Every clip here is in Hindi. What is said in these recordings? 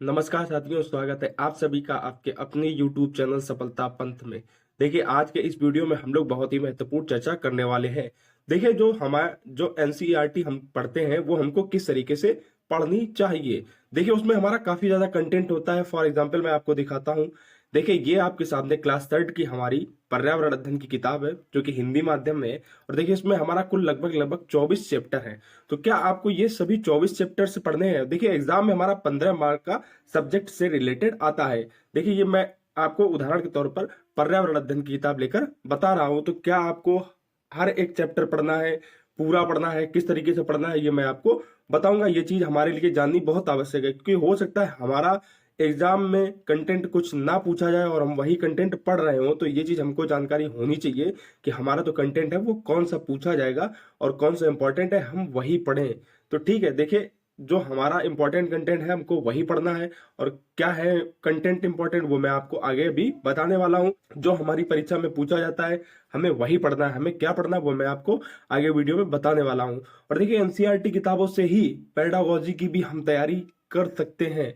नमस्कार साथियों, स्वागत है आप सभी का आपके अपने YouTube चैनल सफलता पंथ में। देखिए, आज के इस वीडियो में हम लोग बहुत ही महत्वपूर्ण चर्चा करने वाले हैं। देखिए, जो एनसीईआरटी हम पढ़ते हैं वो हमको किस तरीके से पढ़नी चाहिए। देखिए, उसमें हमारा काफी ज्यादा कंटेंट होता है। फॉर एग्जाम्पल मैं आपको दिखाता हूँ। देखिए, ये आपके सामने क्लास थर्ड की हमारी पर्यावरण अध्ययन की किताब है, जो कि हिंदी माध्यम में है। और देखिए, इसमें हमारा कुल लगभग 24 चैप्टर है। तो क्या आपको ये सभी 24 चैप्टर से पढ़ने हैं? देखिए, एग्जाम में हमारा 15 मार्क का सब्जेक्ट से रिलेटेड आता है। देखिए, ये मैं आपको उदाहरण के तौर पर पर्यावरण अध्ययन की किताब लेकर बता रहा हूं। तो क्या आपको हर एक चैप्टर पढ़ना है, पूरा पढ़ना है, किस तरीके से पढ़ना है, ये मैं आपको बताऊंगा। ये चीज हमारे लिए जाननी बहुत आवश्यक है, क्योंकि हो सकता है हमारा एग्जाम में कंटेंट कुछ ना पूछा जाए और हम वही कंटेंट पढ़ रहे हो। तो ये चीज हमको जानकारी होनी चाहिए कि हमारा जो कंटेंट है वो कौन सा पूछा जाएगा और कौन सा इंपॉर्टेंट है, हम वही पढ़ें। तो ठीक है, देखिए, जो हमारा इंपॉर्टेंट कंटेंट है हमको वही पढ़ना है। और क्या है कंटेंट इंपॉर्टेंट, वो मैं आपको आगे भी बताने वाला हूं। जो हमारी परीक्षा में पूछा जाता है हमें वही पढ़ना है। हमें क्या पढ़ना है वो मैं आपको आगे वीडियो में बताने वाला हूं। और देखिए, एनसीईआरटी किताबों से ही पेडागोजी की भी हम तैयारी कर सकते हैं।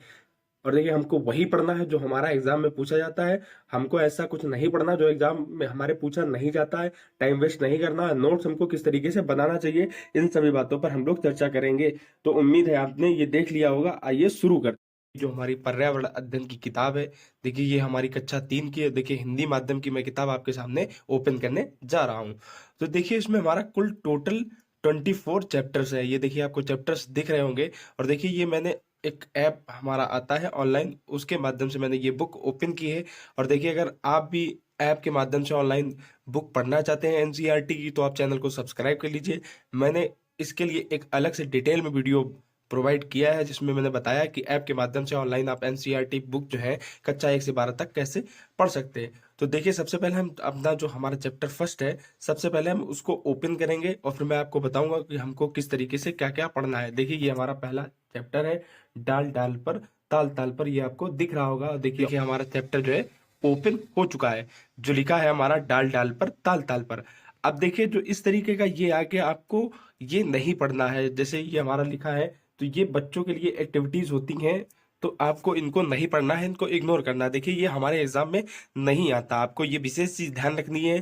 और देखिए, हमको वही पढ़ना है जो हमारा एग्जाम में पूछा जाता है। हमको ऐसा कुछ नहीं पढ़ना जो एग्जाम में हमारे पूछा नहीं जाता है। टाइम वेस्ट नहीं करना है। नोट्स हमको किस तरीके से बनाना चाहिए, इन सभी बातों पर हम लोग चर्चा करेंगे। तो उम्मीद है आपने ये देख लिया होगा। आइए शुरू करते हैं। जो हमारी पर्यावरण अध्ययन की किताब है, देखिए, ये हमारी कक्षा 3 की है। देखिए, हिंदी माध्यम की मैं किताब आपके सामने ओपन करने जा रहा हूँ। तो देखिए, इसमें हमारा कुल टोटल 24 चैप्टर्स है। ये देखिए, आपको चैप्टर्स दिख रहे होंगे। और देखिए, ये मैंने एक ऐप हमारा आता है ऑनलाइन, उसके माध्यम से मैंने ये बुक ओपन की है। और देखिए, अगर आप भी ऐप के माध्यम से ऑनलाइन बुक पढ़ना चाहते हैं एनसीईआरटी की, तो आप चैनल को सब्सक्राइब कर लीजिए। मैंने इसके लिए एक अलग से डिटेल में वीडियो प्रोवाइड किया है, जिसमें मैंने बताया कि ऐप के माध्यम से ऑनलाइन आप एनसीईआरटी बुक जो है कक्षा 1 से 12 तक कैसे पढ़ सकते हैं। तो देखिए, सबसे पहले हम अपना जो हमारा चैप्टर फर्स्ट है, सबसे पहले हम उसको ओपन करेंगे और फिर मैं आपको बताऊंगा कि हमको किस तरीके से क्या क्या पढ़ना है। देखिए, ये हमारा पहला चैप्टर है, डाल डाल पर ताल ताल पर। ये आपको दिख रहा होगा। देखिए, हमारा चैप्टर जो है ओपन हो चुका है। जो लिखा है हमारा डाल डाल पर ताल ताल पर। अब देखिए, जो इस तरीके का ये आगे आपको ये नहीं पढ़ना है। जैसे ये हमारा लिखा है, तो ये बच्चों के लिए एक्टिविटीज होती हैं, तो आपको इनको नहीं पढ़ना है, इनको इग्नोर करना है। देखिए, ये हमारे एग्जाम में नहीं आता। आपको ये विशेष चीज ध्यान रखनी है।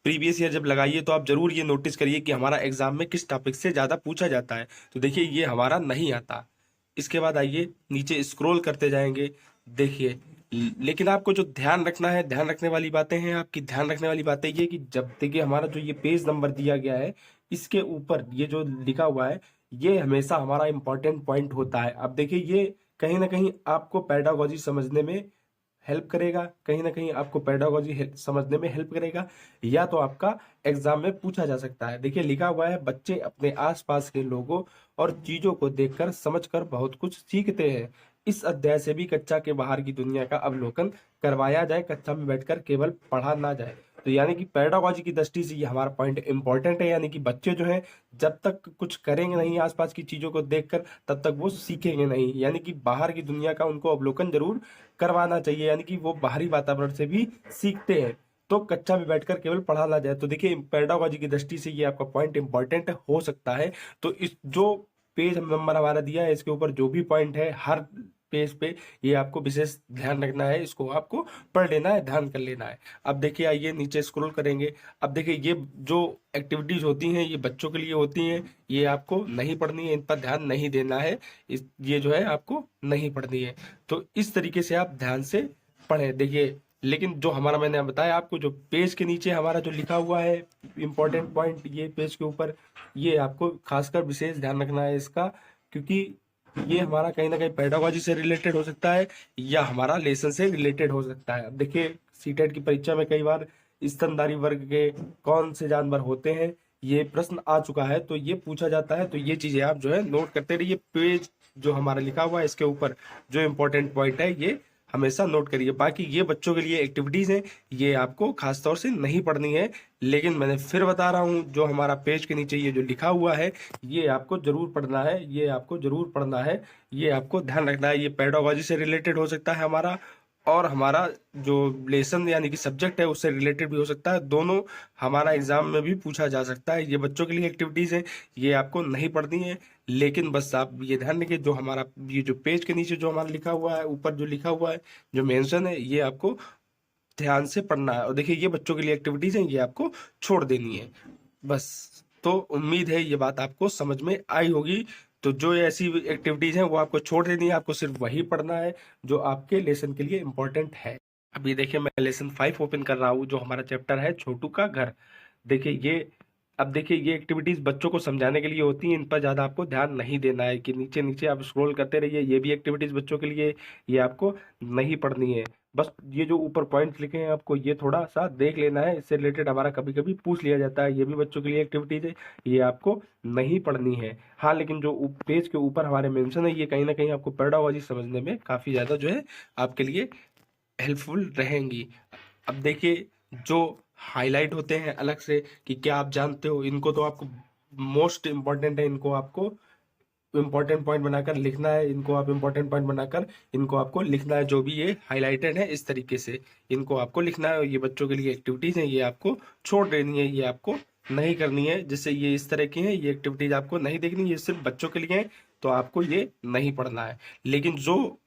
प्रीवियस ईयर जब लगाइए तो आप जरूर ये नोटिस करिए कि हमारा एग्जाम में किस टॉपिक से ज्यादा पूछा जाता है। तो देखिए, ये हमारा नहीं आता। इसके बाद आइए नीचे स्क्रॉल करते जाएंगे। देखिए, लेकिन आपको जो ध्यान रखना है, ध्यान रखने वाली बातें हैं आपकी। ध्यान रखने वाली बातें ये कि जब देखिए हमारा जो ये पेज नंबर दिया गया है, इसके ऊपर ये जो लिखा हुआ है, ये हमेशा हमारा इंपॉर्टेंट पॉइंट होता है। अब देखिए, ये कहीं ना कहीं आपको पेडागोजी समझने में हेल्प करेगा, कहीं ना कहीं आपको पेडागोजी समझने में हेल्प करेगा, या तो आपका एग्जाम में पूछा जा सकता है। देखिए, लिखा हुआ है, बच्चे अपने आसपास के लोगों और चीजों को देखकर समझकर बहुत कुछ सीखते हैं। इस अध्याय से भी कक्षा के बाहर की दुनिया का अवलोकन करवाया जाए, कक्षा में बैठकर केवल पढ़ा ना जाए। तो यानी कि पेडागोजी की दृष्टि से ये हमारा पॉइंट इंपॉर्टेंट है। यानी कि बच्चे जो हैं, जब तक कुछ करेंगे नहीं आसपास की चीजों को देखकर, तब तक वो सीखेंगे नहीं। यानी कि बाहर की दुनिया का उनको अवलोकन जरूर करवाना चाहिए। यानी कि वो बाहरी वातावरण से भी सीखते हैं, तो कक्षा में बैठकर केवल पढ़ा ना जाए। तो देखिए, पेडागोजी की दृष्टि से ये आपका पॉइंट इंपॉर्टेंट हो सकता है। तो इस जो पेज नंबर हमारा दिया है, इसके ऊपर जो भी पॉइंट है हर पेज पे, ये आपको विशेष ध्यान रखना है। इसको आपको पढ़ लेना है, ध्यान कर लेना है। अब देखिए, आइए नीचे स्क्रॉल करेंगे। अब देखिए, ये जो एक्टिविटीज होती हैं ये बच्चों के लिए होती हैं, ये आपको नहीं पढ़नी है, इन पर ध्यान नहीं देना है। ये जो है आपको नहीं पढ़नी है। तो इस तरीके से आप ध्यान से पढ़ें। देखिए, लेकिन जो हमारा मैंने बताया आपको, जो पेज के नीचे हमारा जो लिखा हुआ है इंपॉर्टेंट पॉइंट, ये पेज के ऊपर, ये आपको खासकर विशेष ध्यान रखना है इसका। क्योंकि ये हमारा कहीं ना कहीं पेडागोजी से रिलेटेड हो सकता है, या हमारा लेसन से रिलेटेड हो सकता है। अब देखिए, सीटेट की परीक्षा में कई बार स्तनधारी वर्ग के कौन से जानवर होते हैं, ये प्रश्न आ चुका है, तो ये पूछा जाता है। तो ये चीजें आप जो है नोट करते रहिए। पेज जो हमारा लिखा हुआ है, इसके ऊपर जो इंपॉर्टेंट पॉइंट है ये हमेशा नोट करिए। बाकी ये बच्चों के लिए एक्टिविटीज हैं, ये आपको खास तौर से नहीं पढ़नी है। लेकिन मैंने फिर बता रहा हूँ, जो हमारा पेज के नीचे ये जो लिखा हुआ है, ये आपको जरूर पढ़ना है, ये आपको जरूर पढ़ना है, ये आपको ध्यान रखना है। ये पेडागोजी से रिलेटेड हो सकता है हमारा, और हमारा जो लेसन यानी कि सब्जेक्ट है उससे रिलेटेड भी हो सकता है। दोनों हमारा एग्जाम में भी पूछा जा सकता है। ये बच्चों के लिए एक्टिविटीज हैं, ये आपको नहीं पढ़नी है। लेकिन बस आप ये ध्यान रखिए, जो हमारा ये जो पेज के नीचे जो हमारा लिखा हुआ है, ऊपर जो लिखा हुआ है, जो मेंशन है, ये आपको ध्यान से पढ़ना है। और देखिए ये बच्चों के लिए एक्टिविटीज हैं, ये आपको छोड़ देनी है बस। तो उम्मीद है ये बात आपको समझ में आई होगी। तो जो ऐसी एक्टिविटीज हैं वो आपको छोड़ देनी है, आपको सिर्फ वही पढ़ना है जो आपके लेसन के लिए इम्पोर्टेंट है। अभी देखिए मैं लेसन 5 ओपन कर रहा हूँ, जो हमारा चैप्टर है छोटू का घर। देखिए ये, अब देखिए ये एक्टिविटीज बच्चों को समझाने के लिए होती हैं, इन पर ज्यादा आपको ध्यान नहीं देना है कि नीचे नीचे आप स्क्रॉल करते रहिए। ये भी एक्टिविटीज बच्चों के लिए, ये आपको नहीं पढ़नी है। बस ये जो ऊपर पॉइंट्स लिखे हैं आपको ये थोड़ा सा देख लेना है, इससे रिलेटेड हमारा कभी कभी पूछ लिया जाता है। ये भी बच्चों के लिए एक्टिविटीज है, ये आपको नहीं पढ़नी है। हाँ लेकिन जो पेज के ऊपर हमारे मेंशन है, ये कहीं ना कहीं आपको पेडागोजी समझने में काफी ज्यादा जो है आपके लिए हेल्पफुल रहेंगी। अब देखिए जो हाईलाइट होते हैं अलग से कि क्या आप जानते हो, इनको तो आपको मोस्ट इम्पॉर्टेंट है, इनको आपको इम्पोर्टेंट पॉइंट बनाकर लिखना है। इनको आप इम्पोर्टेंट पॉइंट बनाकर इनको आपको लिखना है, जो भी ये हाईलाइटेड है इस तरीके से इनको आपको लिखना है। और ये बच्चों के लिए एक्टिविटीज हैं, ये आपको छोड़ देनी है, ये आपको नहीं करनी है। जैसे ये इस तरह की है, ये एक्टिविटीज आपको नहीं देखनी, ये सिर्फ बच्चों के लिए है, तो आपको ये नहीं पढ़ना है। लेकिन जो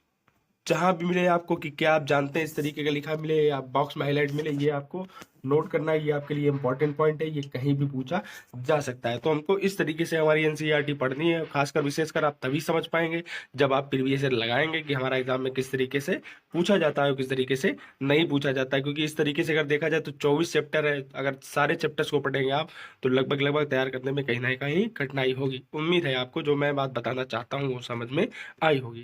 जहां भी मिले आपको कि क्या आप जानते हैं, इस तरीके का लिखा मिले या बॉक्स में हाईलाइट मिले, ये आपको नोट करना है। ये आपके लिए इंपॉर्टेंट पॉइंट है, ये कहीं भी पूछा जा सकता है। तो हमको इस तरीके से हमारी एनसीईआरटी पढ़नी है। खासकर विशेषकर आप तभी समझ पाएंगे जब आप प्रीवियस ईयर लगाएंगे कि हमारा एग्जाम में किस तरीके से पूछा जाता है और किस तरीके से नहीं पूछा जाता है। क्योंकि इस तरीके से अगर देखा जाए तो 24 चैप्टर है, अगर सारे चैप्टर्स को पढ़ेंगे आप तो लगभग लगभग तैयार करने में कहीं ना कहीं कठिनाई होगी। उम्मीद है आपको जो मैं बात बताना चाहता हूँ वो समझ में आई होगी।